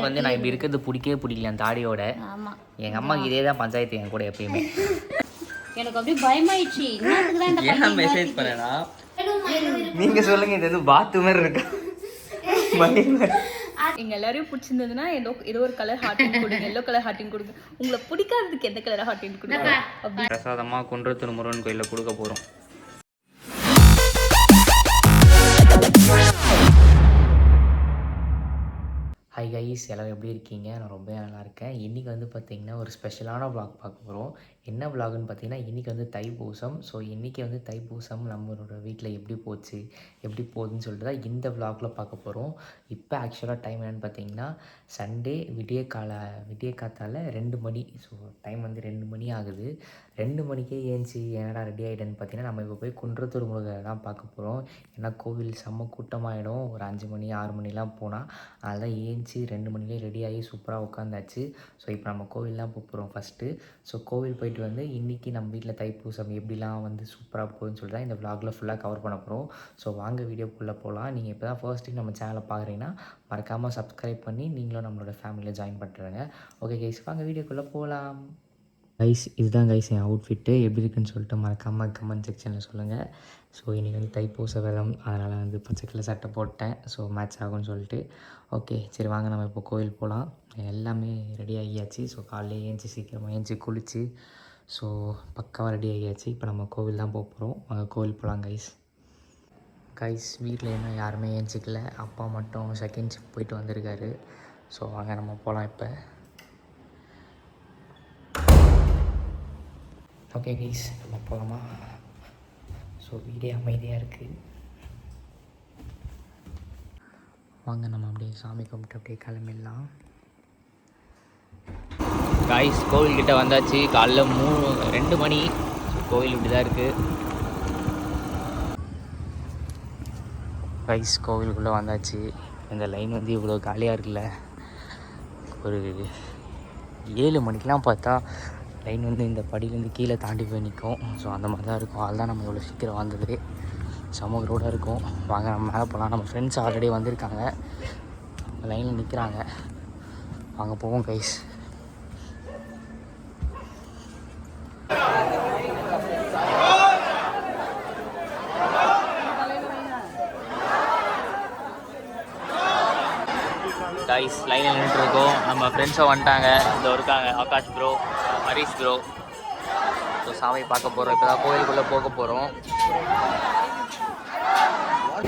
வந்து நான் இப்படி இருக்கிறது பிடிக்கவே பிடிக்கல அந்த தாடியோட. ஆமாம், எங்கள் அம்மாவுக்கு இதே தான் பஞ்சாயத்து என் கூட எப்பயுமே. எனக்கு அப்படியே பயமாயிடுச்சு. ஏன் மெசேஜ் பண்ணேன்னா நீங்க சொல்லுங்க, இது எதுவும் பாத்து மாதிரி இருக்கா? எங்க எல்லாரையும் பிடிச்சிருந்ததுன்னா ஏதோ ஒரு கலர் ஹார்ட்டின் கொடுங்க, எல்லோ கலர் ஹார்ட்டின் கொடுங்க. உங்களை பிடிக்காததுக்கு எந்த கலர் ஹார்ட்டின் கொடுங்க. பிரசாதமா குன்றத்தூர் முருகன் கோயிலில் கொடுக்க போறோம். ஹாய் கைஸ், எல்லோரும் எப்படி இருக்கீங்க? நான் ரொம்ப நல்லா இருக்கேன். இன்றைக்கி வந்து பார்த்திங்கன்னா ஒரு ஸ்பெஷலான vlog பார்க்க போகிறோம். என்ன vlogன்னு பார்த்தீங்கன்னா, இன்றைக்கி வந்து தைப்பூசம். ஸோ இன்றைக்கி வந்து தைப்பூசம் நம்மளோட வீட்டில் எப்படி போச்சு, எப்படி போகுதுன்னு சொல்லிட்டு தான் இந்த vlogல பார்க்க போகிறோம். இப்போ ஆக்சுவலாக டைம் என்னென்னு பார்த்தீங்கன்னா சண்டே விடிய காத்தால் 2 மணி. ஸோ டைம் வந்து 2 மணி ஆகுது. 2 மணிக்கே ஏஞ்சி என்னடா ரெடி ஆகிட்டேன்னு பார்த்தீங்கன்னா, நம்ம இப்போ போய் குன்றத்தூர் முருகரை தான் பார்க்க போகிறோம். ஏன்னா கோவில் செம்ம கூட்டமாகிடும். ஒரு 5 மணி 6 மணிலாம் போனால். அதெல்லாம் ஏஞ்சி 2 மணிலே ரெடி ஆகி சூப்பராக உட்காந்தாச்சு. ஸோ இப்போ நம்ம கோவில்லாம் போகிறோம் ஃபஸ்ட்டு. ஸோ கோவில் போயிட்டு வந்து இன்றைக்கி நம்ம வீட்டில் தைப்பூசம் எப்படிலாம் வந்து சூப்பராக போகுதுன்னு சொல்லிட்டு தான் இந்த vlogல ஃபுல்லாக கவர் பண்ண போகிறோம். ஸோ வாங்க வீடியோக்குள்ளே போகலாம். நீங்கள் இப்போ தான் ஃபர்ஸ்ட் டைம் நம்ம சேனலை பார்க்குறீங்கன்னா மறக்காமல் சப்ஸ்கிரைப் பண்ணி நீங்களும் நம்மளோட ஃபேமிலியில் ஜாயின் பண்ணுறேங்க. ஓகே கைஸ், வாங்க வீடியோக்குள்ளே போகலாம். கைஸ், இதுதான் கைஸ் என் அவுட்ஃபிட்டு. எப்படி இருக்குன்னு சொல்லிட்டு மறக்காமல் கமெண்ட் செக்ஷனில் சொல்லுங்கள். ஸோ இன்றைக்கி வந்து தைப்பூச விரதம், அதனால் வந்து பச்சை கலர் சட்டை போட்டேன். ஸோ மேட்ச் ஆகும்னு சொல்லிட்டு. ஓகே சரி வாங்க நம்ம இப்போ கோவில் போகலாம். எல்லாமே ரெடி ஆகியாச்சு. ஸோ காலையில் ஏஞ்சி சீக்கிரமாக ஏஞ்சி குளித்து ஸோ பக்காவாக ரெடி ஆகியாச்சு. இப்போ நம்ம கோவில் தான் போக போகிறோம். வாங்க கோவில் போகலாம் கைஸ். வீட்டில் இன்னும் யாருமே ஏஞ்சிக்கல. அப்பா மட்டும் செகண்ட் ஷிஃப்ட் போயிட்டு வந்திருக்காரு. ஸோ வாங்க நம்ம போகலாம் இப்போ. ஓகே கைஸ், நம்ம போகலாமா? ஸோ வீடே அமைதியாக இருக்குது. வாங்க நம்ம அப்படியே சாமி கும்பிட்டு அப்படியே கிளம்பிடலாம். கைஸ், கோவில்கிட்ட வந்தாச்சு. காலைல 2 மணி. ஸோ கோவில் இப்படி தான் இருக்குது. கைஸ், கோவிலுக்குள்ளே வந்தாச்சு. இந்த லைன் வந்து இவ்வளோ காலியாக இருக்குல்ல. ஒரு 7 மணிக்கெலாம் பார்த்தா லைன் வந்து இந்த படியிலேருந்து கீழே தாண்டி போய் நிற்கும். ஸோ அந்த மாதிரி தான் இருக்கும். அதுதான் நம்ம இவ்வளோ சீக்கிரம் வந்தது. செம ரோடாக இருக்கும். வாங்க நம்ம மேலே போகலாம். நம்ம ஃப்ரெண்ட்ஸ் ஆல்ரெடி வந்திருக்காங்க, லைனில் நிற்கிறாங்க. வாங்க போவோம் கைஸ். கைஸ், லைனில் நின்றுட்டுருக்கோம். நம்ம ஃப்ரெண்ட்ஸும் வந்துட்டாங்க. இந்த இருக்காங்க Akash bro, Harish bro. So சாமி பார்க்க போகிறோம். இப்போ தான் கோயிலுக்குள்ளே போக போகிறோம்.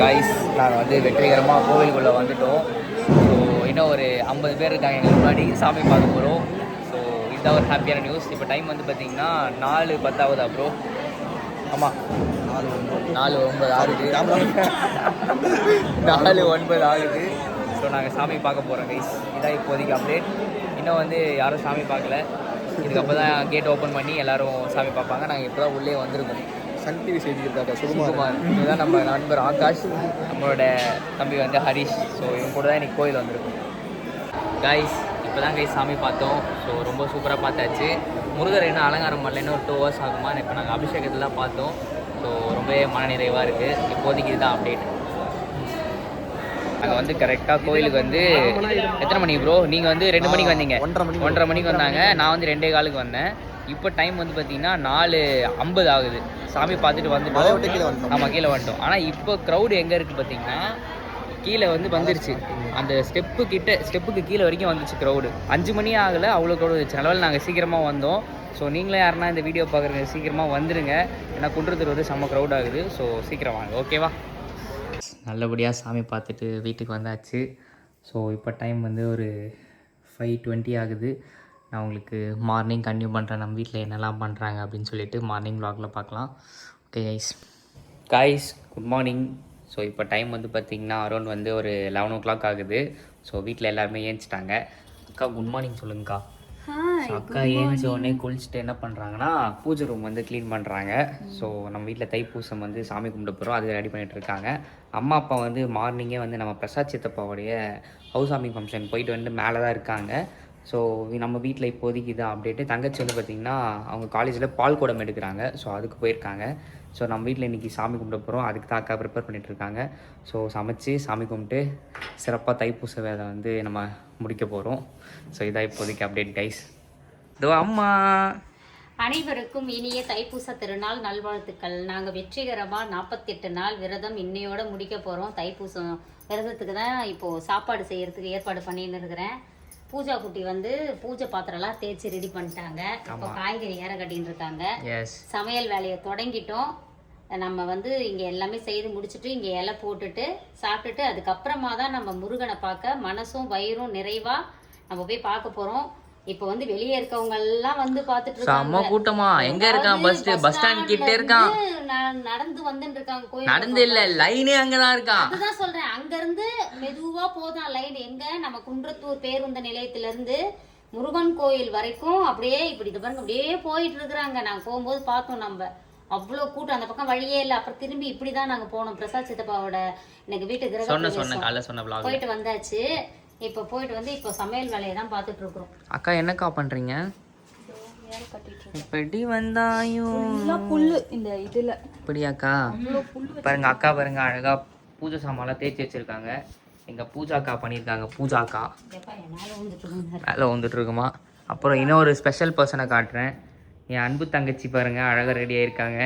கைஸ், நாங்கள் வந்து வெற்றிகரமாக கோவிலுக்குள்ளே வந்துவிட்டோம். ஸோ இன்னும் ஒரு 50 பேர் இருக்காங்க எங்களுக்கு முன்னாடி. சாமி பார்க்க போகிறோம். ஸோ இதுதான் ஒரு ஹாப்பியான நியூஸ். இப்போ டைம் வந்து பார்த்திங்கன்னா 4:10 ஆகுதா ப்ரோ? ஆமாம், 4:09 ஆகுது. 4:09 ஆகுது. ஸோ நாங்கள் சாமி பார்க்க போகிறோம் கைஸ். இதான் இப்போதைக்கு அப்டேட். இன்னும் வந்து யாரும் சாமி பார்க்கல. இதுக்கப்புறம் தான் கேட் ஓப்பன் பண்ணி எல்லோரும் சாமி பார்ப்பாங்க. நாங்கள் இப்போ தான் உள்ளே வந்திருக்கோம். சன் டிவி செய்திருக்காங்க சுகுமார். இதுதான் நம்ம நண்பர் ஆகாஷ், நம்மளோட தம்பி வந்து ஹரிஷ். ஸோ இவங்க கூட தான் இன்றைக்கி கோயில் வந்திருக்கோம் கைஸ். இப்போ தான் கைஸ் சாமி பார்த்தோம். ஸோ ரொம்ப சூப்பராக பார்த்தாச்சு. முருகர் என்ன அலங்காரம் பண்ணல, இன்னும் 2 hours ஆகுமா. இப்போ நாங்கள் அபிஷேகத்தில் தான் பார்த்தோம். ஸோ ரொம்பவே மனநிறைவாக இருக்குது. இப்போதைக்கு இதுதான் அப்டேட். நாங்கள் வந்து கரெக்டாக கோயிலுக்கு வந்து எத்தனை மணிக்கு ப்ரோ? நீங்கள் வந்து 2 மணிக்கு வந்தீங்க. 1:30 மணிக்கு வந்தாங்க. நான் வந்து 2:15 வந்தேன். இப்போ டைம் வந்து பார்த்தீங்கன்னா 4:50 ஆகுது. சாமி பார்த்துட்டு வந்துட்டோம். ஆமாம், கீழே வந்துட்டோம். ஆனால் இப்போ க்ரௌடு எங்கே இருக்குது பார்த்தீங்கன்னா, கீழே வந்து வந்துருச்சு. அந்த ஸ்டெப்புக்கு கீழே வரைக்கும் வந்துச்சு க்ரௌடு. 5 மணி ஆகலை, அவ்வளோ க்ரௌடு வந்துச்சு. அதனால் நாங்கள் சீக்கிரமாக வந்தோம். ஸோ நீங்களே யாருன்னா இந்த வீடியோ பார்க்குறீங்க சீக்கிரமாக வந்துடுங்க. ஏன்னா குன்றத்தூர் வந்து செம்ம க்ரௌட் ஆகுது. ஸோ சீக்கிரம் வாங்க, ஓகேவா? நல்லபடியாக சாமி பார்த்துட்டு வீட்டுக்கு வந்தாச்சு. ஸோ இப்போ டைம் வந்து ஒரு 5:20 ஆகுது. நான் உங்களுக்கு மார்னிங் கன்டினியூ பண்ணுறேன். நம்ம வீட்டில் என்னெல்லாம் பண்ணுறாங்க அப்படின்னு சொல்லிட்டு மார்னிங் vlogல பார்க்கலாம். Okay guys, good morning. So இப்போ டைம் வந்து பார்த்திங்கன்னா அரௌண்ட் வந்து ஒரு 11 o'clock ஆகுது. ஸோ வீட்டில் எல்லாருமே ஏஞ்சிட்டாங்க. அக்கா குட் மார்னிங் சொல்லுங்கக்கா. அக்கா ஏஞ்சி உடனே குளிச்சுட்டு என்ன பண்ணுறாங்கன்னா பூஜை ரூம் வந்து க்ளீன் பண்ணுறாங்க. ஸோ நம்ம வீட்டில் தைப்பூசம் வந்து சாமி கும்பிட்டு போகிறோம், அது ரெடி பண்ணிகிட்டு இருக்காங்க. அம்மா அப்பா வந்து மார்னிங்கே வந்து நம்ம பிரசாத் சித்தப்பாவுடைய ஹவுஸ் வார்மிங் ஃபங்க்ஷன் போயிட்டு வந்து மேலே தான் இருக்காங்க. ஸோ நம்ம வீட்டில் இப்போதைக்கு இதான் அப்டேட்டு. தங்கச்சி வந்து பார்த்திங்கன்னா அவங்க காலேஜில் பால் குடம் எடுக்கிறாங்க. ஸோ அதுக்கு போயிருக்காங்க. ஸோ நம்ம வீட்டில் இன்றைக்கி சாமி கும்பிட போகிறோம். அதுக்கு தான் அக்கா ப்ரிப்பேர் பண்ணிகிட்ருக்காங்க. ஸோ சமைச்சு சாமி கும்பிட்டு சிறப்பாக தைப்பூச வேலை வந்து நம்ம முடிக்க போகிறோம். ஸோ இதான் இப்போதைக்கு அப்டேட் கைஸ். இதோ அம்மா. அனைவருக்கும் இனிய தைப்பூச திருநாள் நல்வாழ்த்துக்கள். நாங்கள் வெற்றிகரமாக 48 நாள் விரதம் இன்னையோட முடிக்க போகிறோம். தைப்பூசம் விரதத்துக்கு தான் இப்போது சாப்பாடு செய்யறதுக்கு ஏற்பாடு பண்ணின்னு இருக்கிறேன். பூஜா குட்டி வந்து பூஜை பாத்திரம்லாம் தேய்ச்சி ரெடி பண்ணிட்டாங்க. இப்போ காய்கறி ஏற கட்டின்னு இருக்காங்க. சமையல் வேலையை தொடங்கிட்டோம். நம்ம வந்து இங்கே எல்லாமே செய்து முடிச்சுட்டு இங்கே இலை போட்டுட்டு சாப்பிட்டுட்டு அதுக்கப்புறமா தான் நம்ம முருகனை பார்க்க மனசும் வயிறும் நிறைவாக நம்ம போய் பார்க்க போகிறோம். இப்போ வந்து வெளியே இருக்கவங்க எல்லாம் வந்து பார்த்துட்டு இருக்காங்க. கூட்டமா எங்க இருக்கான்? பஸ் ஸ்டாண்ட் கிட்ட இருக்கான். நடந்து வந்துட்டு இருக்காங்க. கோயில் நடந்து இல்ல, லைனே அங்கதான் இருக்கான். அதுதான் சொல்றேன். அங்க இருந்து மெதுவா போதான் லைன். எங்க நம்ம குன்றத்தூர் பேருந்து நிலையத்துல இருந்து முருகன் கோயில் வரைக்கும் அப்படியே இப்படி பாருங்க அப்படியே போயிட்டு இருக்கிறாங்க. நாங்க போகும்போது பார்த்தோம். நம்ம அவ்வளவு கூட்டம். அந்த பக்கம் வழியே இல்லை. அப்புறம் திரும்பி இப்படிதான் நாங்க போனோம். பிரசாத் சித்தப்பாவோட எனக்கு வீட்டு கிரகம் போயிட்டு வந்தாச்சு. இப்போ போயிட்டு வந்து இப்போ சமையல் வேலையை தான் பார்த்துட்டு இருக்கிறோம். அக்கா என்னக்கா பண்றீங்க? இப்படி வந்தாயும் புல்லு இந்த இதுல இப்படியாக்கா பாருங்க. அக்கா பாருங்க அழகா பூஜை சாமான்லாம் தேய்ச்சி வச்சிருக்காங்க. எங்க பூஜாக்கா பண்ணியிருக்காங்க. பூஜாக்கா மேலே வந்துட்டு இருக்குமா. அப்புறம் இன்னொரு ஸ்பெஷல் பர்சனை காட்டுறேன். என் அன்பு தங்கச்சி பாருங்க அழகா ரெடி ஆயிருக்காங்க.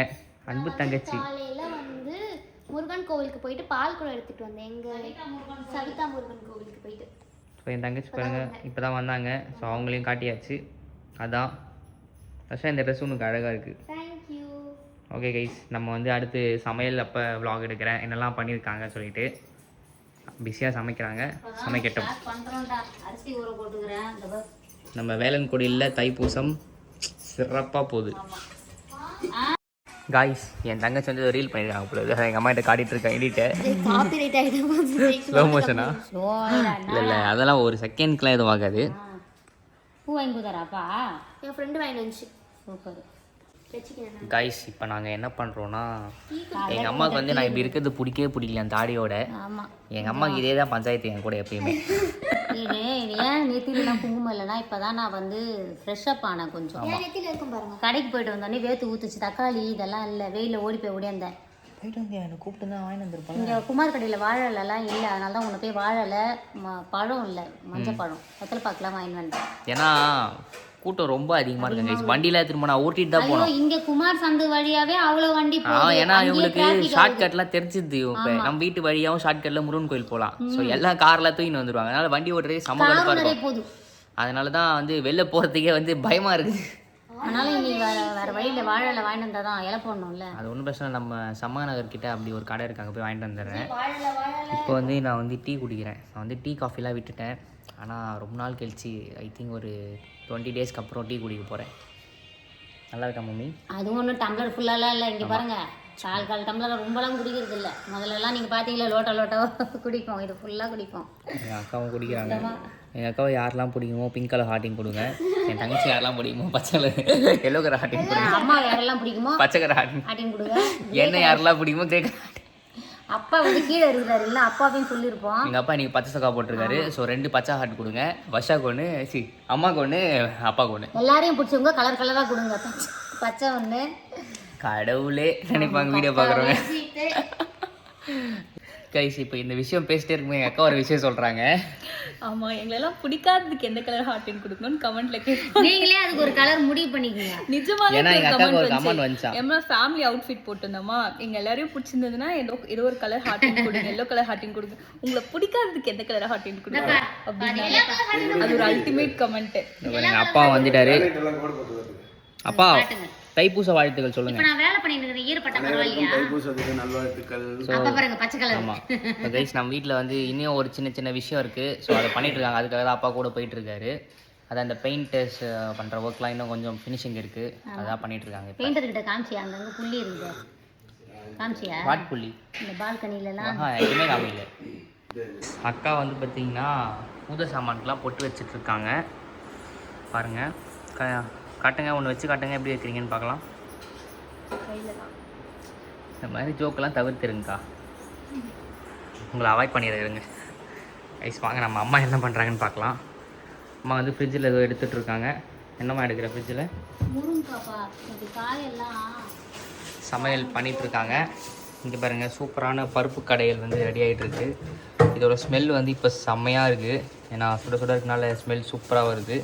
அன்பு தங்கச்சி வந்து முருகன் கோவிலுக்கு போயிட்டு பால் குடம் எடுத்துட்டு வந்தேன். எங்க சவிதா முருகன் கோவிலுக்கு போயிட்டு ஸோ என் தங்கச்சி பாருங்க இப்போ தான் வந்தாங்க. ஸோ அவங்களையும் காட்டியாச்சு. அதான் ஃபஸ்ட்டாக இந்த ட்ரெஸ் உனக்கு அழகாக இருக்குது. தேங்க்யூ. ஓகே கைஸ், நம்ம வந்து அடுத்து சமையல் அப்போ vlog எடுக்கிறேன். என்னெல்லாம் பண்ணியிருக்காங்க சொல்லிட்டு பிஸியாக சமைக்கிறாங்க. சமைக்கட்டும். அரிசி ஊற போட்டுக்கிறேன். நம்ம வேலன்குடியில் தைப்பூசம் சிறப்பாக போகுது. காய்ஸ் என் தங்கச்சி வந்து ரீல் பண்ணியிருக்காங்க போல. எங்கள் அம்மா கிட்ட காட்டிகிட்டு இருக்கேன் எடிட்டை. ஸ்லோ மோஷனா? இல்லை அதெல்லாம் ஒரு செகண்ட்க்குலாம் எதுவும் ஆகாது. பூ வாங்கி கொடுத்தாராப்பா? என் ஃப்ரெண்டு வாங்கிட்டு வந்துச்சு. சூப்பர். காய்ஸ் இப்போ நாங்கள் என்ன பண்ணுறோன்னா, எங்கள் அம்மாவுக்கு வந்து நான் இப்படி இருக்கிறது பிடிக்கல என் தாடியோட. எங்கள் அம்மாவுக்கு இதே தான் பஞ்சாயத்து என் கூட எப்பயுமே. இது ஏன் நெத்திலாம் குங்குமம் இல்லைன்னா இப்போ தான் நான் வந்து ஃப்ரெஷ்ஷப் ஆனேன் கொஞ்சம். கடைக்கு போயிட்டு வந்தோடனே வேத்து ஊற்றுச்சு. தக்காளி இதெல்லாம் இல்லை. வெயிலில் ஓடி போய் ஓடியாந்தேன். போயிட்டு வந்து என்னை கூப்பிட்டு தான் வாங்கி வந்துருப்பாங்க. இங்கே குமார் கடையில் வாழலைலாம் இல்லை. அதனால தான் உன்னை போய் வாழலை பழம் இல்லை மஞ்சள் பழம் வெத்தலை பாக்கெலாம் வாங்கி வந்தேன். ஏன்னா கூட்டம் ரொம்ப அதிகமாக இருக்குங்க கைஸ். வண்டியில் திரும்ப நான் ஓட்டிட்டு தான் போனோம். இங்கே குமார் சந்து வழியாவே அவ்வளோ வண்டி போகுது. ஏன்னா இவங்களுக்கு ஷார்ட் கட்லாம் தெரிஞ்சிது. இப்போ நம்ம வீட்டு வழியாகவும் ஷார்ட் கட்டில் முருகன் கோயில் போகலாம். ஸோ எல்லாம் காரில் தூக்கின்னு வந்துடுவாங்க. அதனால வண்டி ஓட்டுறதே செம்ம கடுப்பாக இருக்கும். அதனால தான் வந்து வெளில போகிறதுக்கே வந்து பயமாக இருக்குது. அதனால இன்னைக்கு வேற வழியில் வாழலை வாங்கிட்டு வந்தால் தான் இலை போடணும்ல. அது ஒன்றும் பிரச்சனை. நம்ம சம்மா நகர் கிட்ட அப்படி ஒரு கடை இருக்காங்க, போய் வாங்கிட்டு வந்துடுறேன். இப்போ வந்து நான் வந்து டீ குடிக்கிறேன். நான் வந்து டீ காஃபிலாம் விட்டுட்டேன். ஆனால் ரொம்ப நாள் கழிச்சு ஐ திங்க் ஒரு 20 டேஸ்க்கு அப்புறம் டீ குடிக்க போகிறேன். நல்லா இருக்கா மம்மி? அது ஒன்றும் டம்ளர் ஃபுல்லாலாம் இல்லை. இங்கே பாருங்கள், கால் டம்ளர் ரொம்பலாம் குடிக்கிறது இல்லை. முதல்லலாம் நீங்கள் பார்த்தீங்களா லோட்டா குடிப்போம். இது ஃபுல்லாக குடிப்போம். எங்கள் அக்காவும் குடிக்கிறாங்க. எங்கள் அக்காவை யாரெல்லாம் பிடிக்குமோ பிங்க் கலர் ஹார்ட்டிங் கொடுங்க. என் தங்கச்சி யாரெல்லாம் பிடிக்குமோ பச்சை கலர் எல்லோ கலர் ஹார்ட்டிங் கொடுங்க. அம்மா யாரெல்லாம் பிடிக்குமோ பச்சை கலர் ஹார்ட்டிங் கொடுங்க. என்ன யாரெல்லாம் பிடிக்குமோ கிரே கலர். அப்பா வந்து கீழே இருக்கிறாரு இல்லை, அப்பாவையும் சொல்லியிருப்போம். எங்கள் அப்பா இன்னைக்கு பச்சை சக்கா போட்டிருக்காரு. ஸோ 2 பச்சை ஹார்ட் கொடுங்க. வஷாக்கு ஒன்று, அம்மாவுக்கு ஒன்று, அப்பாவுக்கு ஒன்று. எல்லாரையும் பிடிச்சவங்க கலர் கலராக கொடுங்க. பச்சை ஒன்று. கடவுளே நினைப்பாங்க வீடியோ பார்க்குறவங்க. கைஸ் இப்போ இந்த விஷயம் பேசிட்டே இருக்கும்போது எங்கள் அக்கா ஒரு விஷயம் சொல்கிறாங்க. ஆமா, எங்களெல்லாம் பிடிக்காததுக்கு எந்த கலர் ஹார்ட்டின் கொடுக்கணும்னு கமெண்ட்ல கேட்போம். நீங்களே அதுக்கு ஒரு கலர் முடிவு பண்ணிக்கோங்க. நிஜமாவே ஏன்னா எங்கள் அக்காவுக்கு ஒரு கமெண்ட் வந்துச்சா. எம்மா ஃபேமிலி அவுட்ஃபிட் போட்டிருந்தோமா, எங்க எல்லாரையும் பிடிச்சிருந்ததுன்னா ஏதோ ஒரு கலர் ஹார்ட்டின் கொடுங்க, எல்லோ கலர் ஹார்ட்டின் கொடுங்க. உங்களை பிடிக்காததுக்கு எந்த கலர் ஹார்ட்டின் கொடுங்க அப்படின்னு அது ஒரு அல்டிமேட் கமெண்ட். எங்கள் அப்பா வந்துட்டாரு. அப்பா தைப்பூச வாழ்த்துக்கள் சொல்லுங்க. நான் வேலை பண்ணிட்டு இருக்கேன். ஈரப்பட்ட பரவாயில்லையா? தைப்பூசத்துக்கு நல்வாழ்த்துக்கள். அப்ப பாருங்க பச்சை கலர். ஆமா கைஸ், நம்ம வீட்டில் வந்து இன்னும் ஒரு சின்ன விஷயம் இருக்கு. ஸோ அதை பண்ணிட்டு இருக்காங்க. அதுக்காக தான் அப்பா கூட போயிட்டு இருக்காரு. அது அந்த பெயிண்டர்ஸ் பண்ற ஒர்க்லாம் இன்னும் கொஞ்சம் ஃபினிஷிங் இருக்கு. அதான் பண்ணிட்டு இருக்காங்க. பெயிண்டர் கிட்ட காமிச்சியா? அங்கங்க புள்ளி இருக்குது, காமிச்சியா? வாட் புள்ளி? இந்த பால்கனிலலாம் எதுவுமே காமிக்கல. அக்கா வந்து பார்த்தீங்கன்னா பூஜை சாமான்கெலாம் பொட்டு வச்சுட்டு இருக்காங்க. பாருங்க, காட்டுங்க, ஒன்று வச்சு காட்டுங்க, எப்படி வைக்கிறீங்கன்னு பார்க்கலாம். இந்த மாதிரி ஜோக்கெல்லாம் தவிர்த்துருங்கக்கா, உங்களை அவாய்ட் பண்ணிடுறேங்க. ஐஸ் வாங்க நம்ம அம்மா என்ன பண்ணுறாங்கன்னு பார்க்கலாம். அம்மா வந்து ஃப்ரிட்ஜில் ஏதோ எடுத்துகிட்டு இருக்காங்க. என்னம்மா எடுக்கிற ஃப்ரிட்ஜில்? முருங்காப்பா, இது காயெல்லாம் சமையல் பண்ணிகிட்ருக்காங்க. இங்கே பாருங்கள், சூப்பரான பருப்பு கடைகள் வந்து ரெடி ஆகிட்டு இருக்கு. இதோட ஸ்மெல் வந்து இப்போ செம்மையாக இருக்குது. ஏன்னா சுட சுட இருக்கனால ஸ்மெல் சூப்பராக வருது.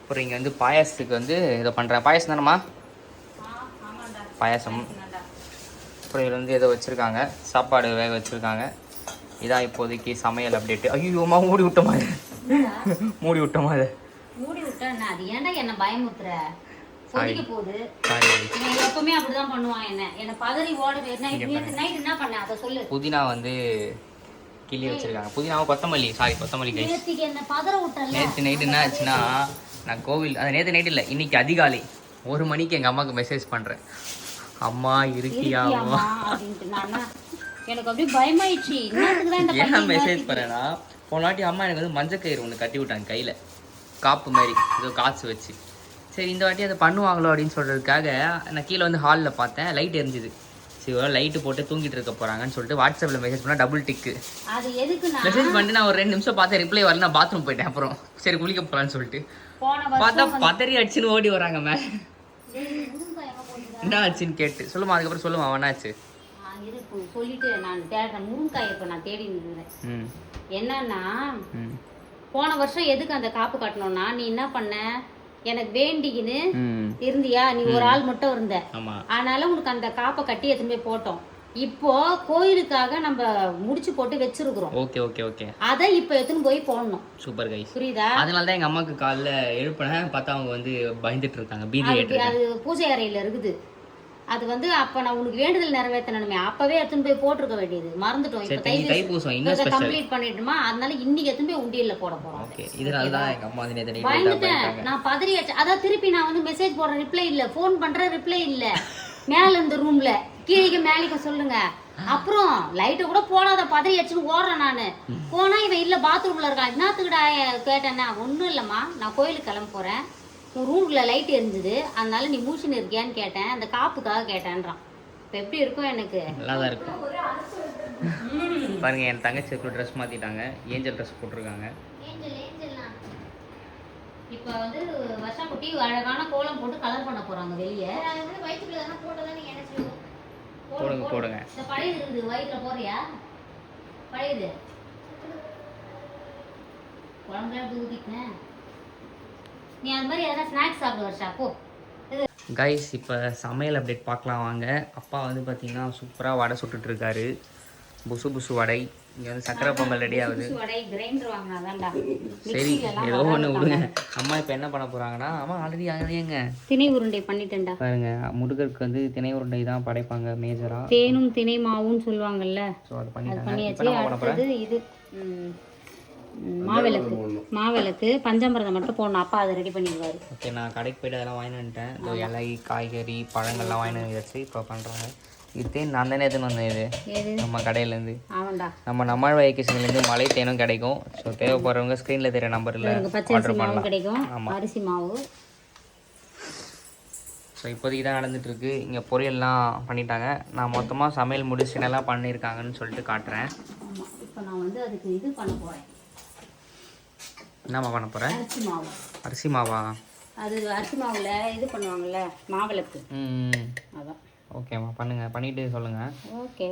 அப்புறம் இங்கே வந்து பாயாசத்துக்கு வந்து இதை பண்ணுறேன். பாயாசம் தானம்மா? பாயாசம். அப்புறம் இதில் வந்து ஏதோ வச்சுருக்காங்க, சாப்பாடு வேக வச்சுருக்காங்க. இதான் இப்போதைக்கு சமையல் அப்டேட்டு. ஐயோம்மா மூடி விட்டோமா அது? மூடி விட்டோமா அது? மூடி விட்டேன். அது ஏன்டா என்ன பயமுறுத்துற? கொதிக்க போகுது. சாரி, இவன் எப்பவுமே அப்படிதான் பண்ணுவான். என்ன பதறி ஓட நைட் என்ன பண்ண அதை சொல்லு. புதினா வந்து கிள்ளி வச்சுருக்காங்க. புதினாவை கொத்தமல்லி கைஸ். நேற்றுக்கு என்ன பதற விட்டல. நேற்று நைட்டு என்ன ஆச்சுன்னா, நான் கோவில், அது நேற்று நைட்டு இல்லை, இன்னைக்கு அதிகாலை 1 மணிக்கு எங்கள் அம்மாவுக்கு மெசேஜ் பண்ணுறேன், அம்மா இருக்கியாமா அப்படின்ட்டு. நான் எனக்கு அப்படியே பயமாயிடுச்சு. ஏன் மெசேஜ் பண்ணேன்னா, போன வாட்டி அம்மா எனக்கு வந்து மஞ்சக்கயிறு ஒன்று கட்டி விட்டாங்க கையில், காப்பு மாதிரி ஏதோ காசு வச்சு. சரி இந்த வாட்டி அதை பண்ணுவாங்களோ அப்படின்னு சொல்கிறதுக்காக நான் கீழே வந்து ஹாலில் பார்த்தேன், லைட் எரிஞ்சுது. சரி ஒரு லைட்டு போட்டு தூங்கிட்டு இருக்க போகிறாங்கன்னு சொல்லிட்டு வாட்ஸ்அப்பில் மெசேஜ் பண்ணால் டபுள் டிக்கு. அது எதுக்கு மெசேஜ் பண்ணிட்டு நான் ஒரு 2 நிமிஷம் பார்த்தேன், ரிப்ளை வரல. நான் பாத்ரூம் போயிட்டேன். அப்புறம் சரி குளிக்க போகலான்னு சொல்லிட்டு பார்த்தா பதறி அடிச்சுன்னு ஓடி வராங்க மேலே. என்ன ஆச்சுன்னு கேட்டு சொல்லுமா, அதுக்கப்புறம் சொல்லுமா என்னாச்சு சொல்லிட்டு நான் தேடுறேன். முருங்காய் இப்போ நான் தேடி இருந்தேன். என்னன்னா போன வருஷம் எதுக்கு அந்த காப்பு கட்டணும்னா, நீ என்ன பண்ண, எனக்கு வேண்டிக்கின்னு இருந்தியா, நீ ஒரு ஆள் மட்டும் இருந்த, அதனால உனக்கு அந்த காப்பை கட்டி எடுத்துன்னு போய் போட்டோம். இப்போ கோயிலுக்காக நம்ம முடிச்சு போட்டு வச்சிருக்கிறோம். Okay okay okay. அதை இப்போ எடுத்துன்னு போய் போடணும். சூப்பர் கைஸ், புரியுதா? அதனால தான் எங்க அம்மாக்கு காலைல எழுப்பினேன், பார்த்தா அவங்க வந்து பயந்துட்டு இருக்காங்க, பீதி ஆயிட்டு இருக்காங்க. அது பூஜை அறையில இருக்குது. அது வந்து அப்ப நான் உனக்கு வேண்டுதல் நிறைவேற்றணுமே, அப்பவே எடுத்துன்னு போய் போட்டுருக்க வேண்டியது, மறந்துட்டோம். இப்போ தைப்பூசம் இன்னும் ஸ்பெஷல் கம்ப்ளீட் பண்ணிட்டுமா, அதனால இன்னைக்கு எடுத்துன்னு போய் உண்டியல்ல போட போறோம். ஓகே, இதனால தான் எங்க அம்மா வந்து நேத்து பயந்துட்டேன். நான் பதறியாச்சு. அதான் திருப்பி நான் வந்து மெசேஜ் போடுறேன், ரிப்ளை இல்ல, ஃபோன் பண்றேன், ரிப்ளை இல்ல. மேல இந்த ரூம்ல கீழே மேலிக்க சொல்லுங்க. அப்புறம் லைட்டை கூட போடாத பதறி அடிச்சுன்னு ஓடுறேன் நானு. போனா இவன் இல்ல பாத்ரூம்ல இருக்கான். என்னத்துக்குடா கேட்டேன்னா, ஒண்ணும் இல்லம்மா, நான் கோயிலுக்கு கிளம்ப போறேன், உன் ரூம்ல லைட் எரிஞ்சுது, அதனால நீ மூச்சுன்னு இருக்கியான்னு கேட்டேன், அந்த காப்புக்காக கேட்டேன்றான். இப்போ எப்படி இருக்கும் எனக்கு? நல்லா தான் இருக்கும். பாருங்க, என் தங்கச்சி ட்ரெஸ் மாத்திட்டாங்க, ஏஞ்சல் ட்ரெஸ் போட்டிருக்காங்க. இப்போ வந்து வருஷா குட்டி அழகான கோலம் போட்டு கலர் பண்ண போறாங்க வெளியே. போடுங்க போடுங்க. இந்த பழையது இருக்குது, வயிற்றுல போறியா? பழையது குழம்புல எடுத்து ஊத்திட்டேன். நீ அது மாதிரி எதனா ஸ்நாக்ஸ் சாப்பிடு வருஷா, போ. கைஸ், இப்போ சமையல் அப்டேட் பார்க்கலாம் வாங்க. அப்பா வந்து பார்த்தீங்கன்னா சூப்பராக வடை சுட்டுட்டு இருக்காரு, புசு புசு வடை. இங்கே வந்து சக்கரை பொங்கல் ரெடி ஆகுது. சரி ஏதோ ஒன்று விடுங்க. அம்மா இப்போ என்ன பண்ண போகிறாங்கன்னா, அம்மா ஆல்ரெடி ஆகலையேங்க திணை உருண்டை பண்ணிட்டேன்டா. பாருங்க, முருகருக்கு வந்து திணை உருண்டை தான் படைப்பாங்க மேஜராக. தேனும் திணை மாவுன்னு சொல்லுவாங்கல்ல, ஸோ அது பண்ணியாச்சு. அடுத்தது இது மாவிளக்கு பஞ்சாமிரதம் மட்டும் போடணும். அப்பா அதை ரெடி பண்ணிடுவாரு. ஓகே, நான் கடைக்கு போய்ட்டு அதெல்லாம் வாங்கி வந்துட்டேன். இந்த இலை காய்கறி பழங்கள்லாம் வாங்கி வச்சு இப்போ பண்ணுறாங்க. இது தேன் நான் தானே எடுத்துன்னு வந்தேன், இது நம்ம கடையிலேருந்து. நம்ம நம்மாழ் வைக்கேஷன்லேருந்து மலை தேனும் கிடைக்கும். ஸோ தேவைப்படுறவங்க ஸ்க்ரீனில் தெரிய நம்பரில் ஆர்டர் பண்ணலாம். கிடைக்கும் அரிசி மாவு. ஸோ இப்போதைக்கு தான் நடந்துகிட்ருக்கு. இங்கே பொரியல்லாம் பண்ணிட்டாங்க. நான் மொத்தமாக சமையல் முடிச்சு என்னெல்லாம் பண்ணியிருக்காங்கன்னு சொல்லிட்டு காட்டுறேன். இப்போ நான் வந்து அதுக்கு இது பண்ண போகிறேன். என்னம்மா பண்ண போகிறேன்? அரிசி மாவு. அரிசி மாவா? அது அரிசி மாவில் இது பண்ணுவாங்கல்ல, மாவிளக்கு. அதான். ஓகேம்மா, பண்ணுங்கள், பண்ணிவிட்டு சொல்லுங்கள். ஓகே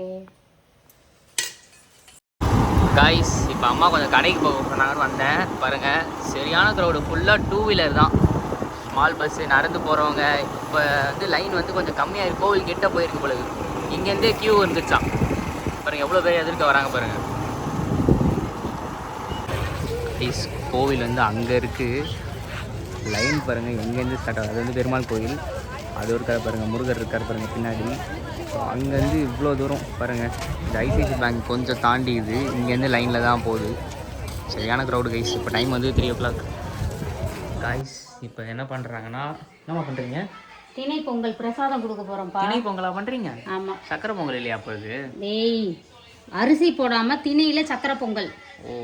காய்ஸ், இப்போ அம்மா கொஞ்சம் கடைக்கு போக சொன்னாங்கன்னு வந்தேன். பாருங்கள், சரியான க்ரௌடு, ஃபுல்லாக 2 வீலர் தான், ஸ்மால் பஸ்ஸு, நடந்து போகிறவங்க. இப்போ வந்து லைன் வந்து கொஞ்சம் கம்மியாக இருக்குது, கோவில் கிட்ட போயிருக்கு பொழுது. இங்கேருந்தே க்யூ வந்துருச்சான். பாருங்கள் எவ்வளோ பேர் எதிர்க்க வராங்க பாருங்கள். ப்ளீஸ், கோவில் வந்து அங்கே இருக்குது, லைன் பாருங்கள் எங்கேருந்து ஸ்டார்ட் ஆகுது. அது வந்து பெருமாள் கோயில், அது ஒரு கடை பாருங்கள், முருகர் இருக்கார் பாருங்கள் பின்னாடி. ஸோ அங்கேருந்து இவ்வளோ தூரம் பாருங்கள். இந்த ஐசிஐசி பேங்க் கொஞ்சம் தாண்டி இது, இங்கேருந்து லைனில் தான் போகுது. சரியான க்ரௌடு கைஸ். இப்போ டைம் வந்து 3 o'clock. காய்ஸ், இப்போ என்ன பண்ணுறாங்கன்னா, என்னம்மா பண்ணுறீங்க? திணை பொங்கல் பிரசாதம் கொடுக்க போகிறோம்ப்பா. திணை பொங்கலாக பண்ணுறீங்க? ஆமாம். சக்கரை பொங்கல் இல்லையா அப்போ இது? டேய், அரிசி போடாமல் திணையில் சக்கரை பொங்கல்.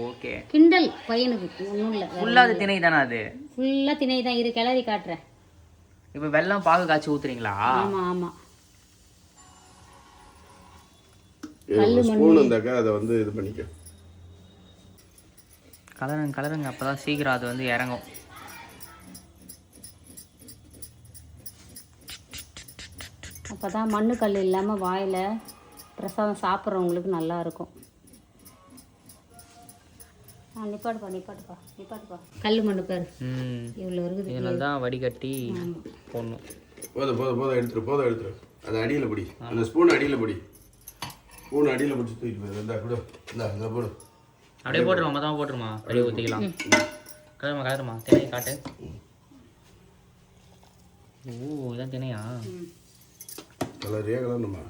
ஓகே, கிண்டல் பையனுக்கு ஒன்றும் இல்லை. ஃபுல்லாக அது திணை தானே? அது ஃபுல்லாக திணை தான். இரு கிளறி காட்டுறேன். இப்போ வெல்லம் பாகு காய்ச்சி ஊற்றுறீங்களா? ஆமாம் ஆமாம். ஸ்பூன் இருந்தாக்கா அதை வந்து இது பண்ணிக்க. கலருங்க அப்போ தான் சீக்கிரம் அது வந்து இறங்கும். அப்போ அப்போ தான் மண்ணுக்கல் இல்லாமல் வாயில் பிரசாதம் சாப்பிட்றவங்களுக்கு நல்லா இருக்கும். நிப்பாட்டுப்பா கல் மண்ணு பேர் இவ்வளோ இருக்குது. இதனால தான் வடிகட்டி போடணும். போதும் எடுத்துரு. அது அடியில் பிடி, அந்த ஸ்பூன் அடியில் பிடி. ஸ்பூன் அடியில் பிடிச்சி தூக்கிட்டு போயிரு. இந்தா கூட இந்த போடு. அப்படியே போட்டுருமா, மொத்தமாக போட்டுருமா, அப்படியே ஊற்றிக்கலாம். கலருமா திணையை காட்டு. ஓ இதான் திணையா? கலரணுமா?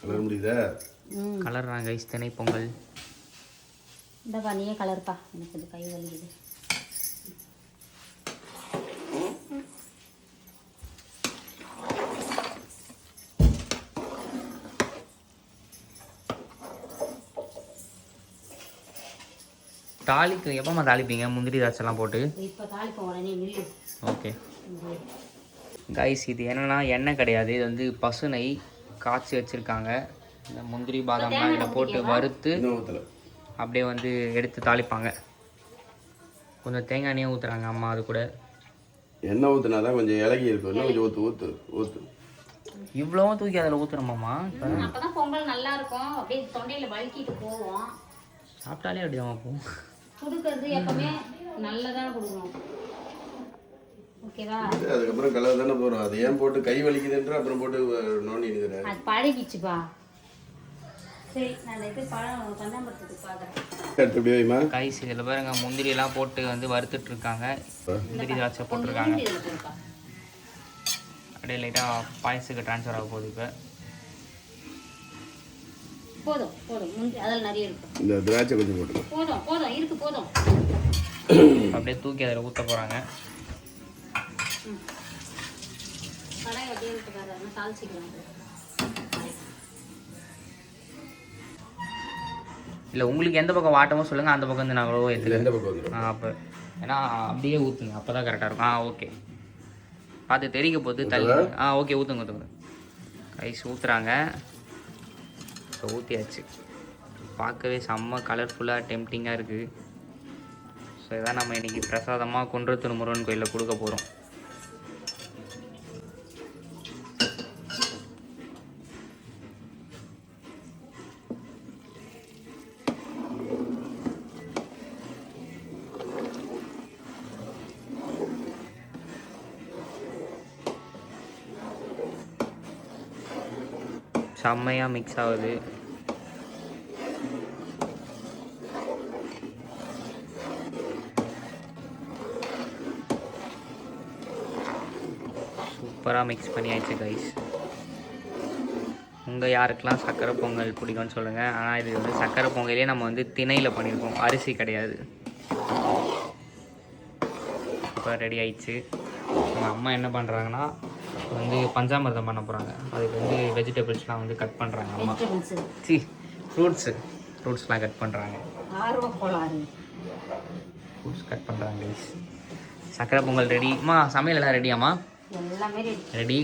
கலர் முடியுதா? கலர்றாங்க கைஸ் திணை பொங்கல். இந்தப்பா நீயே கலர்ப்பா, எனக்கு இது கை வலிக்குது. தாளிக்கு எப்போம்மா தாளிப்பீங்க? முந்திரி திராட்சைலாம் போட்டு இப்போ தாளிப்போம் உடனே நில்லு. ஓகே கைஸ், இது என்னன்னா எண்ணெய் கிடையாது, இது வந்து பசு நெய் காய்ச்சி வச்சுருக்காங்க. இந்த முந்திரி பாதாம்லாம் இதில் போட்டு வறுத்து அப்படியே வந்து எடுத்து தாளிப்பாங்க. கொஞ்சம் தேங்காய் எண்ணெயும் ஊற்றுறாங்க அம்மா. அது கூட எண்ணெய் ஊற்றுனா தான் கொஞ்சம் இலகி இருக்கும். இன்னும் கொஞ்சம் ஊற்று. இவ்வளோவும் தூக்கி அதில் ஊற்றுறோமாம்மா? இப்போ அப்போ தான் பொங்கல் நல்லா இருக்கும். அப்படியே தொண்டையில் வலிக்கிட்டு போவோம். சாப்பிட்டாலே அப்படி தான் போகும். கொடுக்கறது எப்பவுமே நல்லதான கொடுக்கணும். ஓகேவா? அதுக்கப்புறம் கலர் தானே போகிறோம். அது ஏன் போட்டு கை வலிக்குதுன்ற அப்புறம் போட்டு நோண்டி நிற்கிறேன். அது பழகிச்சுப்பா. சரி, நான் இது பழம் பஞ்சாமிரத்துக்கு பார்க்குறேன். எடுத்து எப்படி வைமா? கைஸ் இதில் பாருங்க, முந்திரியெல்லாம் போட்டு வந்து வறுத்துட்டு இருக்காங்க. முந்திரி திராட்சை போட்டிருக்காங்க. அப்படியே லைட்டாக பாயசுக்கு ட்ரான்ஸ்ஃபர் ஆக போகுது. இப்போ போதும் முந்திரி அதில் நிறைய இருக்கும். இந்த திராட்சை கொஞ்சம் போட்டு போதும். அப்படியே தூக்கி அதில் ஊற்ற போகிறாங்க. கடாய் அப்படியே இருக்கு பாரு, தாளிச்சிக்கலாம். இல்லை உங்களுக்கு எந்த பக்கம் வாட்டமோ சொல்லுங்கள், அந்த பக்கம் வந்து நான் அவ்வளோ எடுத்துக்கிறேன். எந்த பக்கம் வந்துடும்? அப்போ ஏன்னா அப்படியே ஊற்றுங்க, அப்போ தான் கரெக்டாக இருக்கும். ஓகே பார்த்து தெரிக்க போது தள்ளி. ஓகே ஊற்றுங்க. ரைஸ் ஊற்றுறாங்க. இப்போ ஊற்றியாச்சு. பார்க்கவே செம்ம கலர்ஃபுல்லாக டெம்ப்டிங்காக இருக்குது. ஸோ இதான் நம்ம இன்றைக்கி பிரசாதமாக குன்றத்தூர் முருகன் கோயிலில் கொடுக்க போகிறோம். செம்மையாக மிக்ஸ் ஆகுது. சூப்பராக மிக்ஸ் பண்ணியாச்சு கைஸ். உங்கள் யாருக்கெல்லாம் சக்கரை பொங்கல் பிடிக்கும்னு சொல்லுங்கள். ஆனால் இது வந்து சக்கரை பொங்கலே நம்ம வந்து திணையில் பண்ணியிருக்கோம், அரிசி கிடையாது. இப்போ ரெடி ஆயிடுச்சு. எங்கள் அம்மா என்ன பண்ணுறாங்கன்னா வந்து பஞ்சாமிர்தம் பண்ண போகிறாங்க. அதுக்கு வந்து வெஜிடபிள்ஸ்லாம் வந்து கட் பண்ணுறாங்க அம்மா. ஃப்ரூட்ஸ்லாம் கட் பண்ணுறாங்க. ஃப்ரூட்ஸ் கட் பண்ணுறாங்க கைஸ். சக்கரை பொங்கல் ரெடிம்மா. சமையல் எல்லாம் ரெடியாம்மா? ரெடி.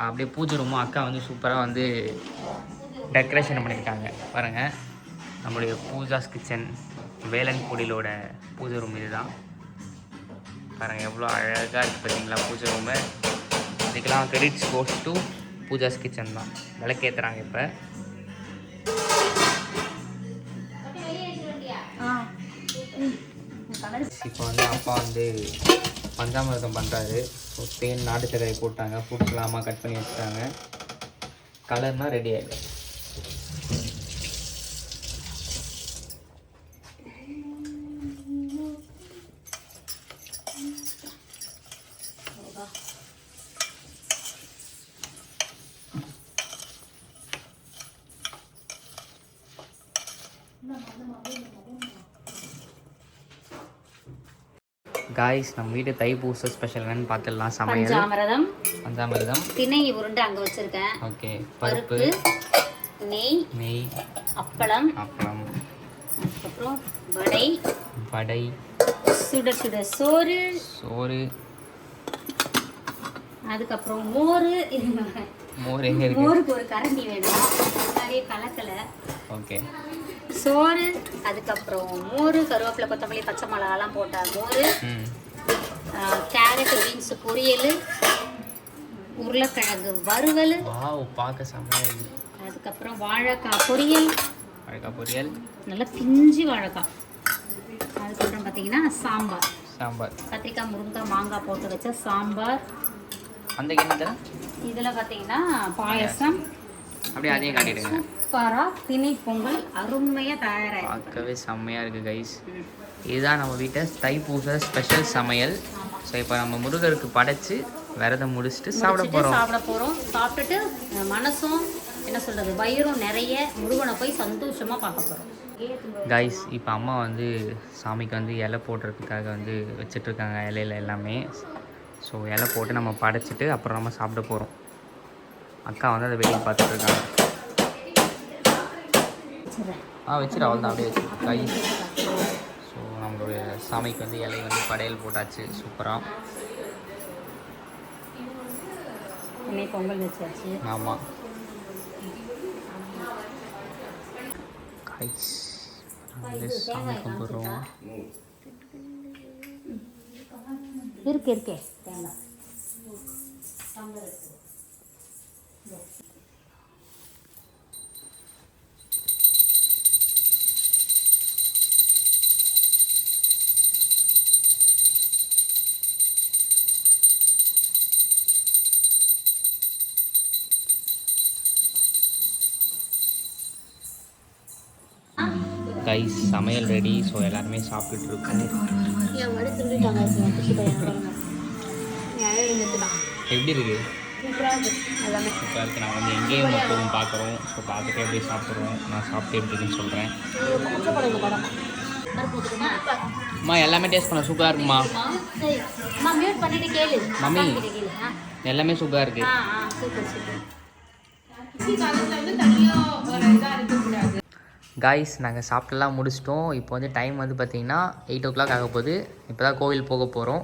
அப்படியே பூஜை ரூமும் அக்கா வந்து சூப்பராக வந்து டெக்கரேஷன் பண்ணியிருக்காங்க பாருங்கள். நம்மளுடைய பூஜாஸ் கிச்சன் வேலன் குடிலோட பூஜை ரூம் இது தான் பாருங்கள். எவ்வளோ அழகாக இருக்குது பார்த்தீங்களா பூஜை ரூமு. இதுக்கெல்லாம் credits goes to Pooja's kitchen தான். விளக்கேற்றுறாங்க இப்போ. இப்போ வந்து அப்பா வந்து பஞ்சாமிர்தம் பண்ணுறாரு. ஸோ தேன் நாட்டு சர்க்கரை போட்டாங்க, ஃப்ரூட்ஸ்லாம் அம்மா கட் பண்ணி வச்சுட்டாங்க. கலர்னால் ரெடி ஆகிடும். காய்ஸ், நம்ம வீட்டு தைப்பூச ஸ்பெஷல் என்னன்னு பார்த்துடலாம். சமையல் பஞ்சாமிரதம் திணை உருண்டை அங்கே வச்சுருக்கேன். ஓகே. பருப்பு, நெய், அப்பளம், அப்புறம் வடை, சுட சுட சோறு, அதுக்கப்புறம் மோர் எங்க இருக்கு? மோருக்கு ஒரு கரண்டி வேணும், நிறைய கலக்கலை. ஓகே. சோறு, அதுக்கப்புறம் மோர், கருவேப்பிலை, கொத்தமல்லி, பச்சை மிளகாலாம் போட்ட மோர், கேரட் பீன்ஸ் பொரியல், உருளைக்கிழங்கு வறுவல், வாவ் பார்க்க செம்மையாக இருக்குது. அதுக்கப்புறம் வாழைக்காய் பொரியல், வாழைக்காய் பொரியல், நல்லா பிஞ்சு வாழைக்காய். அதுக்கப்புறம் பார்த்தீங்கன்னா சாம்பார், சாம்பார், கத்திரிக்காய் முருங்கைக்காய் மாங்காய் போட்டு வச்ச சாம்பார். அந்த கிண்ணத்தில் இதில் பார்த்தீங்கன்னா பாயசம். அப்படியே அதையும் காட்டிடுங்க. சூப்பராக திணை பொங்கல் அருமையாக தயாராக பார்க்கவே செம்மையாக இருக்குது கைஸ். இதுதான் நம்ம வீட்டை தைப்பூச ஸ்பெஷல் சமையல். ஸோ இப்போ நம்ம முருகருக்கு படைச்சு விரதம் முடிச்சுட்டு சாப்பிட போகிறோம். சாப்பிட்டுட்டு மனசும் என்ன சொல்கிறது வயிறும் நிறைய முருகனை போய் சந்தோஷமாக பார்க்க போகிறோம். கைஸ் இப்போ அம்மா வந்து சாமிக்கு வந்து இலை போடுறதுக்காக வந்து வச்சிட்ருக்காங்க இலையில எல்லாமே. ஸோ இலை போட்டு நம்ம படைச்சிட்டு அப்புறம் நம்ம சாப்பிட போகிறோம். அக்கா வந்து அதை வெளியே பார்த்துட்ருக்காங்க. வச்சிரு அவள் தான் அப்படியே வச்சு கைஸ். ஸோ நம்மளுடைய சாமிக்கு வந்து இலை வந்து படையல் போட்டாச்சு சூப்பராக. இன்னைக்கு பொங்கல் வச்சாச்சு. ஆமாம் கைஸ் வந்து சாமி கும்பிட்றோம். இருக்கே தேங்காய் கைஸ் சமையல் ரெடி. ஸோ எல்லாருமே சாப்பிட்டுட்டு இருக்கோம். எப்படி இருக்கு? சூப்பராக இருக்குது. நாங்கள் வந்து எங்கேயும் எப்போவும் பார்க்குறோம். ஸோ பார்த்துட்டு எப்படி சாப்பிட்றோம். நான் சாப்பிட்டு எப்படி இருக்குன்னு சொல்கிறேன். அம்மா எல்லாமே டேஸ்ட் பண்ண சூப்பராக இருக்குமா மம்மி? எல்லாமே சூப்பராக இருக்குது. காய்ஸ் நாங்கள் சாப்பிட்டுலாம் முடிச்சிட்டோம். இப்போ வந்து டைம் வந்து பார்த்திங்கன்னா 8 o'clock ஆக போகுது. இப்போ தான் கோவில் போக போகிறோம்.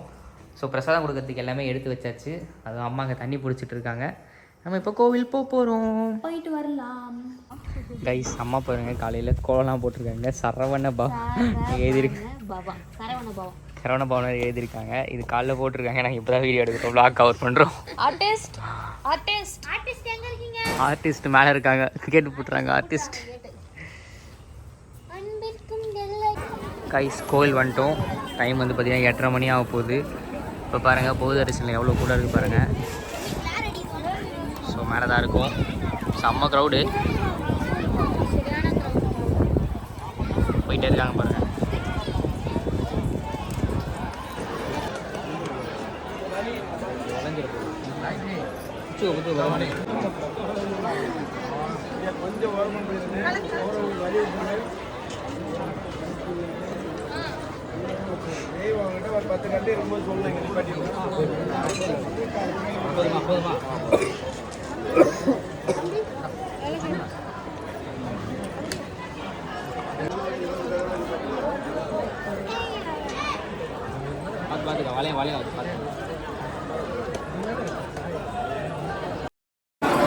ஸோ பிரசாதம் கொடுக்கறதுக்கு எல்லாமே எடுத்து வச்சாச்சு. அதுவும் அம்மா அங்கே தண்ணி பிடிச்சிட்டு இருக்காங்க. நம்ம இப்போ கோவில் போகிறோம். போயிட்டு வரலாம். கைஸ் அம்மா பாருங்க காலையில் கோலம்லாம் போட்டிருக்காங்க. சரவண எழுதியிருக்கு. சரவண பவன் எழுதியிருக்காங்க. இது காலைல போட்டிருக்காங்க. நாங்கள் இப்போ தான் வீடியோ எடுக்கிறோம். vlog கவர் பண்ணுறோம். ஆர்டிஸ்ட் மேலே இருக்காங்க. கேட்டு போட்டுறாங்க ஆர்டிஸ்ட். கைஸ் கோவில் வந்துட்டோம். டைம் வந்து பார்த்திங்கன்னா 8:30 மணி ஆக போகுது. இப்போ பாருங்கள் பொது தரிசனம் எவ்வளோ கூட இருக்குது பாருங்கள். ஸோ மேலே தான் இருக்கும். செம்ம க்ரௌடு போயிட்டே இருக்காங்க பாருங்கள். ஒரு 10 கண்டு ரொம்ப சொல்லுங்க. பார்த்துக்கா வளையம்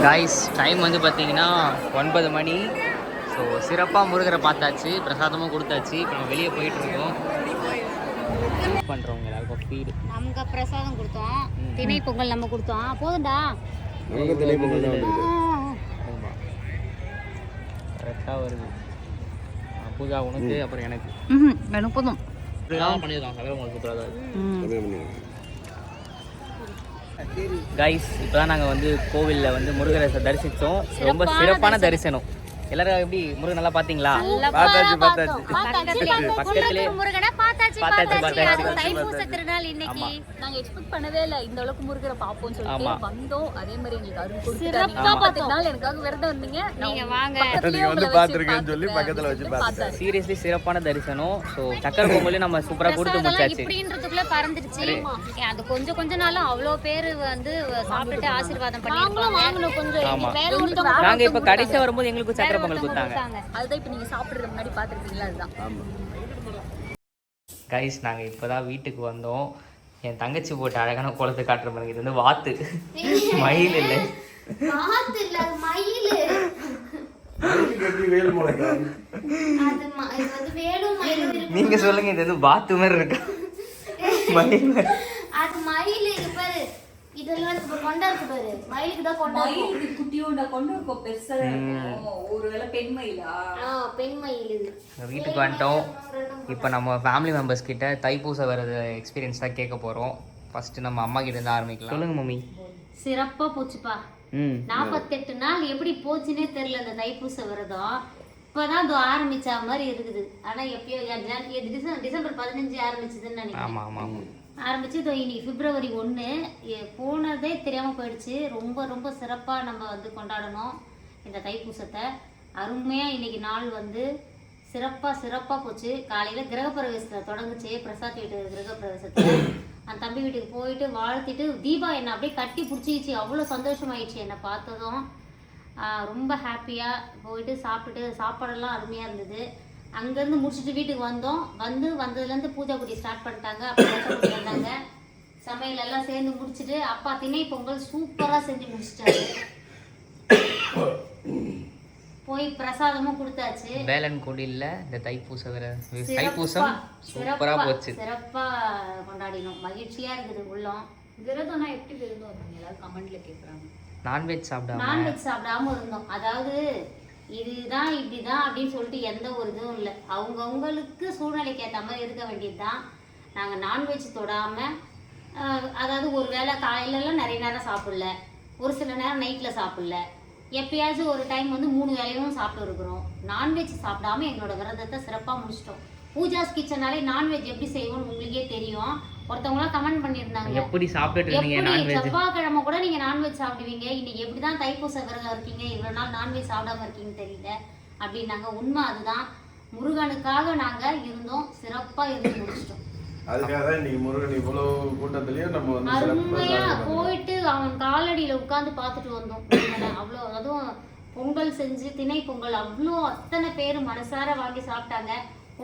காய்ஸ் டைம் வந்து பார்த்தீங்கன்னா 9 மணி. ஸோ சிறப்பாக முருகரை பார்த்தாச்சு, பிரசாதமும் கொடுத்தாச்சு. இப்போ நம்ம வெளியே போயிட்டுருக்கோம். பண்ணுறவங்க எல்லாருக்கும் ஃபீடு. நமக்கு பிரசாதம் கொடுத்தோம், திணை பொங்கல் நம்ம கொடுத்தோம். போதும்டா நமக்கு திணை பொங்கல் தான் வந்துருக்கு. ஆமாம் கரெக்டாக வருது. பூஜா உனக்கு அப்புறம் எனக்கு எனக்கு போதும் பண்ணியிருக்காங்க. சகல உங்களுக்கு சூப்பராக கைஸ். இப்போ தான் நாங்கள் வந்து கோவிலில் வந்து முருகரை தரிசித்தோம். ரொம்ப சிறப்பான தரிசனம். எல்லாரும் எப்படி முருகன் நல்லா பார்த்தீங்களா? பக்கத்திலே தைப்பூச திருநாள் இன்னைக்கு. நாங்க எக்ஸ்பெக்ட் பண்ணவே இல்லை இந்த அளவுக்கு முருகரை பார்ப்போம்னு சொல்லிட்டு வந்தோம். அதே மாதிரி எங்களுக்கு அருள் கொடுத்து சிறப்பா பார்த்தோம். எனக்காக விரதம் வந்தீங்க. நீங்க வாங்க வந்து பார்த்துருக்கேன்னு சொல்லி பக்கத்தில் வச்சு பார்த்தேன். சீரியஸ்லி சிறப்பான தரிசனம். ஸோ சக்கரை பொங்கலையும் நம்ம சூப்பராக கொடுத்து முடிச்சாச்சு. இப்படின்றதுக்குள்ள பறந்துருச்சு. அது கொஞ்ச நாளும் அவ்வளோ பேர் வந்து சாப்பிட்டுட்டு ஆசீர்வாதம் பண்ணிருக்காங்க. கொஞ்சம் நாங்கள் இப்போ கடைசியாக வரும்போது எங்களுக்கு சக்கரை பொங்கல் கொடுத்தாங்க. அதுதான் இப்போ நீங்க சாப்பிடுறது முன்னாடி பார்த்துருக்கீங்களா? அதுதான் கைஸ். நாங்கள் இப்போ தான் வீட்டுக்கு வந்தோம். என் தங்கச்சி போட்டு அழகான குளத்தை காட்டுற மாதிரி. இது வந்து வாத்து, மயில் இல்லை. நீங்க சொல்லுங்க, இது வந்து வாத்து மாதிரி இருக்கு. மயில் இதெல்லாம் இப்போ கொண்டா இருக்கு பாரு, மயிலுக்கு தான் கொண்டா இருக்கும். மயில் குட்டியோண்டா கொண்டு இருக்கும், பெருசா இருக்கும். ஒருவேளை பெண் மயிலா? பெண் மயில் இது. வீட்டுக்கு வந்துட்டோம். இப்போ நம்ம ஃபேமிலி மெம்பர்ஸ் கிட்ட தைப்பூச வரது எக்ஸ்பீரியன்ஸ் தான் கேட்க போகிறோம். ஃபஸ்ட்டு நம்ம அம்மா கிட்ட இருந்து ஆரம்பிக்கலாம். சொல்லுங்க மம்மி. சிறப்பா போச்சுப்பா. 48 நாள் எப்படி போச்சுன்னே தெரியல இந்த தைப்பூச விரதம். இப்பதான் அது ஆரம்பிச்ச மாதிரி இருக்குது. ஆனா எப்பயோ டிசம்பர் 15 ஆரம்பிச்சதுன்னு நினைக்கிறேன். ஆமாம் ஆமாம் ஆமாம். ஆரம்பிச்சு இதோ இன்னைக்கு பிப்ரவரி 1 போனதே தெரியாம போயிடுச்சு. ரொம்ப ரொம்ப சிறப்பா நம்ம வந்து கொண்டாடணும் இந்த தைப்பூசத்தை. அருமையா இன்னைக்கு நாள் வந்து சிறப்பா போச்சு. காலையில கிரகப்பிரவேசத்தை தொடங்குச்சு, பிரசாத் வீட்டு கிரகப்பிரவேசத்தை. அந்த தம்பி வீட்டுக்கு போயிட்டு வாழ்த்திட்டு தீபா என்னை அப்படியே கட்டி பிடிச்சிச்சு. அவ்வளோ சந்தோஷமாயிடுச்சு என்னை பார்த்ததும். ரொம்ப ஹாப்பியாக போயிட்டு சாப்பிட்டுட்டு சாப்பாடெல்லாம் அருமையாக இருந்தது. அங்கேருந்து முடிச்சுட்டு வீட்டுக்கு வந்தோம். வந்ததுலேருந்து பூஜா குட்டி ஸ்டார்ட் பண்ணிட்டாங்க. அப்போ வந்தாங்க, சமையல் எல்லாம் சேர்ந்து முடிச்சுட்டு அப்பா திணை பொங்கல் சூப்பராக செஞ்சு முடிச்சிட்டாரு. போய் பிரசாதமும் கொடுத்தாச்சு. வேலன்குடியில் இந்த தைப்பூசம் சூப்பராக போச்சு. சிறப்பா கொண்டாடினோம். மகிழ்ச்சியா இருக்குது உள்ளம். விரதம்னா எப்படி விரதம் இருந்தீங்க? எல்லாரும் கமெண்ட்ல கேக்குறாங்க. நான்வெஜ் சாப்பிடாம இருந்தோம். அதாவது இதுதான் இப்படிதான் அப்படின்னு சொல்லிட்டு எந்த ஒரு இதுவும் இல்லை. அவங்கவுங்களுக்கு சூழ்நிலைக்கு ஏற்ற மாதிரி இருக்க வேண்டியதுதான். நாங்கள் நான்வெஜ் தொடாம, அதாவது ஒரு வேளை காலையிலலாம் நிறைய நேரம் சாப்பிடல, ஒரு சில நேரம் நைட்டில் சாப்பிடல, எப்பயாச்சும் ஒரு டைம் வந்து 3 வேளையும் சாப்பிட்டு இருக்கிறோம். நான்வெஜ் சாப்பிடாம எங்களோட விரதத்தை சிறப்பாக முடிச்சிட்டோம். பூஜாஸ் கிச்சனாலே நான்வெஜ் எப்படி செய்வோம்னு உங்களுக்கே தெரியும். ஒருத்தவங்களாம் கமெண்ட் பண்ணியிருந்தாங்க, எப்படி சாப்பிட்டு செவ்வாய்க்கிழமை கூட நீங்க நான்வெஜ் சாப்பிடுவீங்க, இன்னைக்கு எப்படிதான் தைப்பூச விரதம் இருக்கீங்க, இவ்வளவு நாள் நான்வெஜ் சாப்பிடாம இருக்கீங்கன்னு தெரியல அப்படின்னாங்க. உண்மை அதுதான். முருகனுக்காக நாங்க இருந்தோம், சிறப்பா இருந்து முடிச்சிட்டோம். அதுக்காக தான் இன்னைக்கு முருகன் இவ்வளவு கூட்டத்திலயும் நம்ம வந்து அருமையா போயிட்டு அவன் காலடியில உட்கார்ந்து பார்த்துட்டு வந்தோம். அவ்வளோ, அதுவும் பொங்கல் செஞ்சு திணை பொங்கல் அவ்வளோ அத்தனை பேர் மனசார வாங்கி சாப்பிட்டாங்க.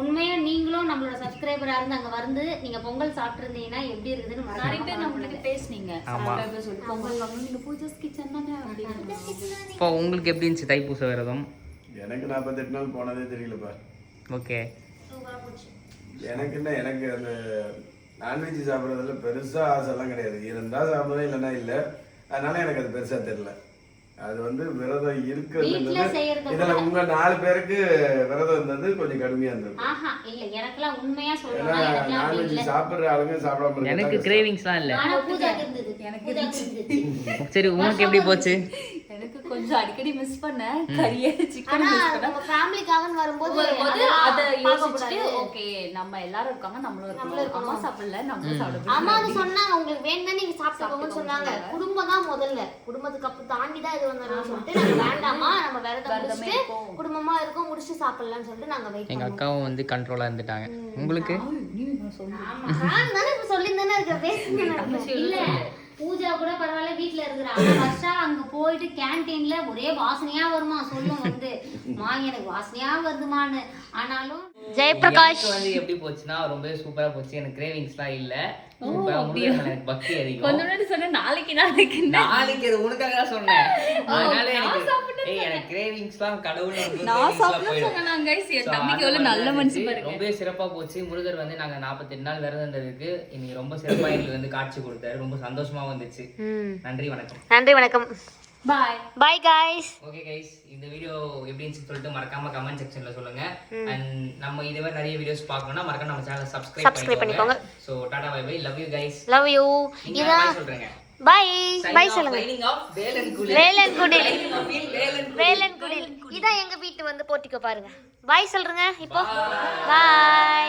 உண்மையா நீங்களும் நம்மளோட சப்ஸ்கிரைபரா இருந்து அங்க வந்து நீங்க பொங்கல் சாப்பிட்டு இருந்தீங்கன்னா எப்படி இருக்குதுன்னு நிறைய பேர் நம்மளுக்கு பேசுனீங்க. சப்ஸ்கிரைபர் சொல்லி பொங்கல் வாங்க நீங்க பூஜாஸ் கிச்சன் தானே அப்படின்னு. இப்போ உங்களுக்கு எப்படி இருந்துச்சு தைப்பூச விரதம்? எனக்கு 48 நாள் போனதே தெரியலப்பா. ஓகே. எனக்கு அந்த நான்வெஜ் சாப்பிட்றதுல பெருசா ஆசைலாம் கிடையாது. இருந்தா சாப்பிடுவேன், இல்லைன்னா இல்லை. அதனால எனக்கு அது பெருசா தெரியல. அது வந்து விரதம் இருக்கிறது இதுல உங்க 4 பேருக்கு விரதம் இருந்தது கொஞ்சம் கடுமையா இருந்தது. எனக்கெல்லாம் உண்மையா சொல்றேன், நான்வெஜ் சாப்பிடுற ஆளுங்க சாப்பிடாம எனக்கு கிரேவிங்ஸ்லாம் இல்ல. எனக்கு சரி, உங்களுக்கு எப்படி போச்சு? எனக்கு கொஞ்சம் அடிக்கடி மிஸ் பண்ணேன் கறியே, சிக்கன் மிஸ் பண்ணேன். நம்ம ஃபேமிலிக்காக வரும்போது அத யோசிச்சுட்டு ஓகே நம்ம எல்லாரும் இருக்காங்க, நம்மளும் இருக்கணும். அம்மா சாப்பிடல, நம்மளும் சாப்பிடணும். அம்மா அது சொன்னாங்க, உங்களுக்கு வேணும்னா நீங்க சாப்பிட்டுக்கோங்கன்னு சொன்னாங்க. குடும்பம் தான் முதல்ல, குடும்பத்துக்கு அப்புறம் தாண்டி தான் இது வந்தோம்னு சொல்லிட்டு நாங்க வேண்டாமா, நம்ம விரதம் முடிச்சுட்டு குடும்பமா இருக்கோம், முடிச்சுட்டு சாப்பிடலாம்னு சொல்லிட்டு நாங்க வெயிட் எங்க அக்காவும் வந்து கண்ட்ரோலா இருந்துட்டாங்க. உங்களுக்கு நான் தானே இப்ப சொல்லியிருந்தேன்னு இருக்க பேசுங்க. இல்ல பூஜா கூட பரவாயில்ல, வீட்டுல இருக்கிறாங்க. வருஷா அங்க போயிட்டு கேன்டீன்ல ஒரே வாசனையா வருமா, சொல்லும் வந்து மா எனக்கு வாசனையா வருதுமான்னு. ஆனாலும் ஜெயபிரகாஷ் வந்து எப்படி போச்சுன்னா ரொம்ப சூப்பரா போச்சு. எனக்கு கிரேவிங்ஸ்லாம் இல்ல. எனக்கு பக்தி அதிகம். கொஞ்ச முன்னாடி சொன்ன நாளைக்கு அது உனக்காக தான் சொன்னேன். அதனால எனக்கு கிரேவிங்ஸ்லாம் கடவுள் நான் சாப்பிட்டு சொன்னேன் गाइस. என் தம்பிக்கு எவ்வளவு நல்ல மனசு பாருங்க. ரொம்ப சிறப்பா போச்சு. முருகர் வந்து நாங்க 48 நாள் விரதம் இருந்ததுக்கு இன்னைக்கு ரொம்ப சிறப்பா எங்களுக்கு வந்து காட்சி கொடுத்தாரு. ரொம்ப சந்தோஷமா வந்துச்சு. நன்றி வணக்கம். நன்றி வணக்கம். Bye bye guys. Okay guys, இந்த வீடியோ எப்படி இருந்துச்சு சொல்லிட்டு மறக்காம கமெண்ட் செக்ஷன்ல சொல்லுங்க. அண்ட் நம்ம இதே மாதிரி நிறைய வீடியோஸ் பார்க்கணும்னா மறக்காம நம்ம சேனலை சப்ஸ்கிரைப் பண்ணிக்கோங்க. So tata bye bye, love you guys. Love you. இத சொல்றேங்க. பை பை சொல்லுங்க. வேலன்குடில் இதான் எங்க வீட்டு வந்து போட்டிக்கோ பாருங்க. பை சொல்றேங்க இப்போ. பை.